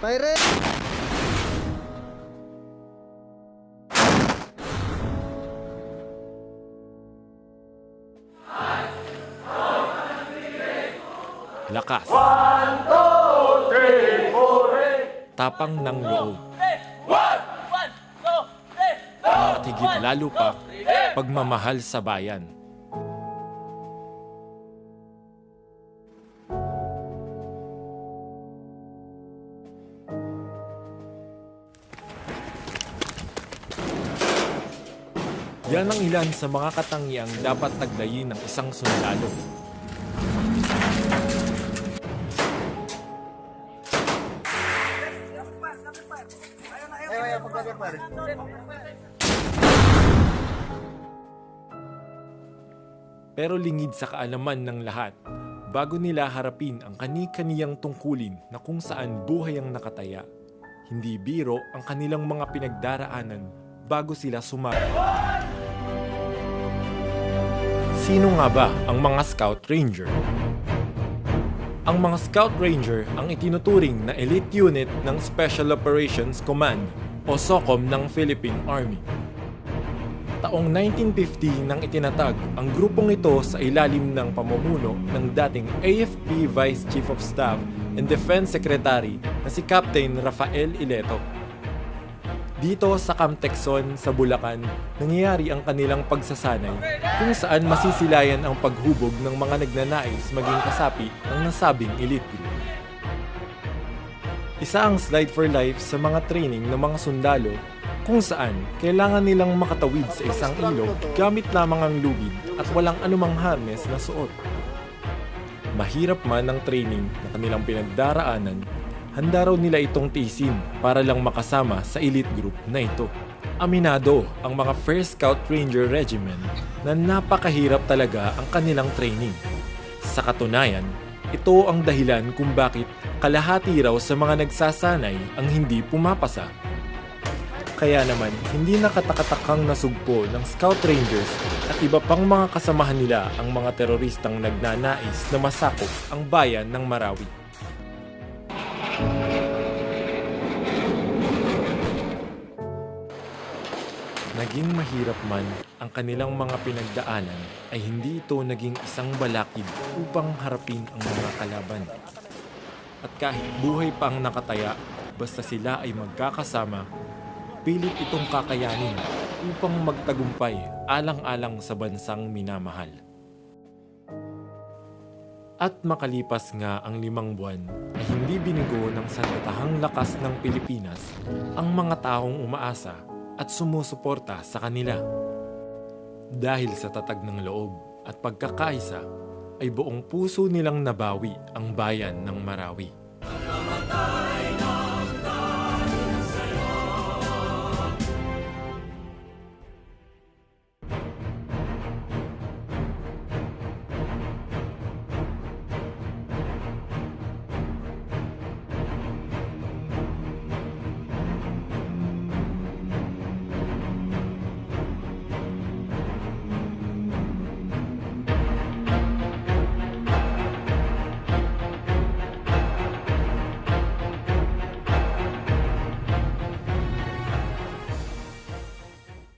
Pirate! Lakas. Tapang ng loob. At higit lalo pa, pagmamahal sa bayan. Yan ang ilan sa mga katangiang dapat taglayin ng isang sundalo. Pero lingid sa kaalaman ng lahat, bago nila harapin ang kani-kaniyang tungkulin na kung saan buhay ang nakataya, hindi biro ang kanilang mga pinagdaraanan bago sila sumali. Sino nga ba ang mga Scout Ranger? Ang mga Scout Ranger ang itinuturing na elite unit ng Special Operations Command o SOCOM ng Philippine Army. Taong 1950 nang itinatag ang grupong ito sa ilalim ng pamumuno ng dating AFP Vice Chief of Staff and Defense Secretary na si Captain Rafael Ileto. Dito sa Camp Texon sa Bulacan, nangyayari ang kanilang pagsasanay kung saan masisilayan ang paghubog ng mga nagnanais maging kasapi ng nasabing elite group. Isa ang Slide for Life sa mga training ng mga sundalo kung saan kailangan nilang makatawid sa isang ilog gamit lamang ang lubid at walang anumang harness na suot. Mahirap man ang training na kanilang pinagdaraanan, handa raw nila itong tiisin para lang makasama sa elite group na ito. Aminado ang mga 1st Scout Ranger Regiment na napakahirap talaga ang kanilang training. Sa katunayan, ito ang dahilan kung bakit kalahati raw sa mga nagsasanay ang hindi pumapasa. Kaya naman, hindi nakatakatakang nasugpo ng Scout Rangers at iba pang mga kasamahan nila ang mga teroristang nagnanais na masakop ang bayan ng Marawi. Naging mahirap man ang kanilang mga pinagdaanan ay hindi ito naging isang balakid upang harapin ang mga kalaban. At kahit buhay pa ang nakataya, basta sila ay magkakasama, pilit itong kakayanin upang magtagumpay alang-alang sa bansang minamahal. At makalipas nga ang 5 buwan ay hindi binigo ng sandatahang lakas ng Pilipinas ang mga taong umaasa at sumusuporta sa kanila. Dahil sa tatag ng loob at pagkakaisa, ay buong puso nilang nabawi ang bayan ng Marawi.